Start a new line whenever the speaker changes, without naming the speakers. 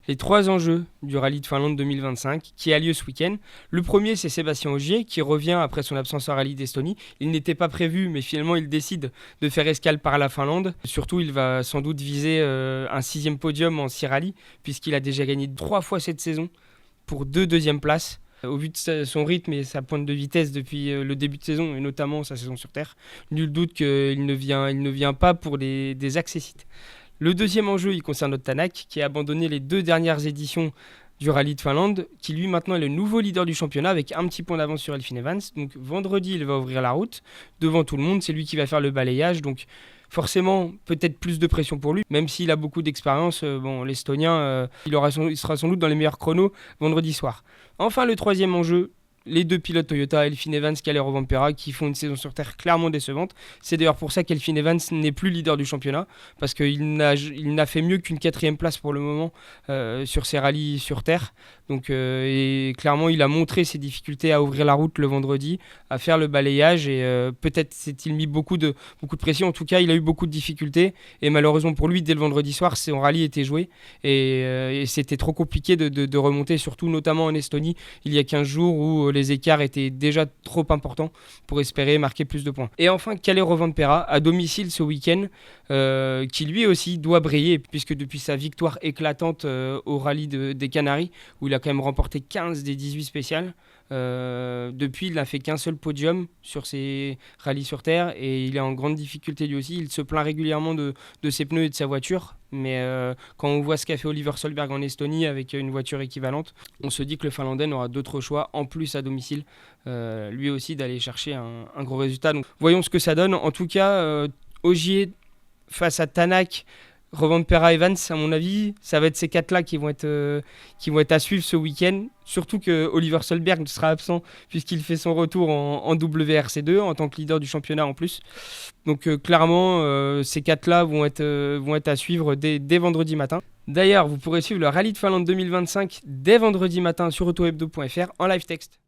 les 3 enjeux du rallye de Finlande 2025 qui a lieu ce week-end. Le premier, c'est Sébastien Ogier qui revient après son absence au rallye d'Estonie. Il n'était pas prévu, mais finalement il décide de faire escale par la Finlande. Surtout, il va sans doute viser un 6e podium en 6 rallyes puisqu'il a déjà gagné 3 fois cette saison pour 2 deuxièmes places. Au vu de son rythme et sa pointe de vitesse depuis le début de saison, et notamment sa saison sur terre, nul doute qu'il ne vient pas pour des accessites. Le deuxième enjeu, il concerne notre Tanak, qui a abandonné les 2 dernières éditions du rallye de Finlande, qui lui maintenant est le nouveau leader du championnat avec un petit point d'avance sur Elfyn Evans. Donc vendredi, il va ouvrir la route devant tout le monde, c'est lui qui va faire le balayage. Donc forcément, peut-être plus de pression pour lui, même s'il a beaucoup d'expérience. L'Estonien, il sera sans doute dans les meilleurs chronos vendredi soir. Enfin, le troisième enjeu, les 2 pilotes Toyota, Elfyn Evans et Kalle Rovanperä, qui font une saison sur terre clairement décevante. C'est d'ailleurs pour ça qu'Elfyn Evans n'est plus leader du championnat, parce qu'il n'a fait mieux qu'une 4e place pour le moment sur ses rallyes sur terre. Donc, et clairement, il a montré ses difficultés à ouvrir la route le vendredi, à faire le balayage, et peut-être s'est-il mis beaucoup de pression. En tout cas, il a eu beaucoup de difficultés, et malheureusement pour lui, dès le vendredi soir, son rallye était joué, et c'était trop compliqué de remonter, surtout notamment en Estonie, il y a 15 jours où les écarts étaient déjà trop importants pour espérer marquer plus de points. Et enfin, Kalle Rovanperä, à domicile ce week-end, qui lui aussi doit briller, puisque depuis sa victoire éclatante au rallye des Canaries, où il a quand même remporté 15 des 18 spéciales, depuis il n'a fait qu'un seul podium sur ses rallyes sur terre, et il est en grande difficulté lui aussi. Il se plaint régulièrement de ses pneus et de sa voiture, mais quand on voit ce qu'a fait Oliver Solberg en Estonie avec une voiture équivalente, on se dit que le Finlandais n'aura d'autre choix, en plus à domicile, lui aussi d'aller chercher un gros résultat. Donc voyons ce que ça donne. En tout cas, Ogier face à Tanak, Rovanperä, Evans, à mon avis, ça va être ces 4-là qui vont être à suivre ce week-end. Surtout que Oliver Solberg sera absent puisqu'il fait son retour en WRC2 en tant que leader du championnat en plus. Donc clairement, ces 4-là vont être à suivre dès vendredi matin. D'ailleurs, vous pourrez suivre le rallye de Finlande 2025 dès vendredi matin sur autohebdo.fr en live texte.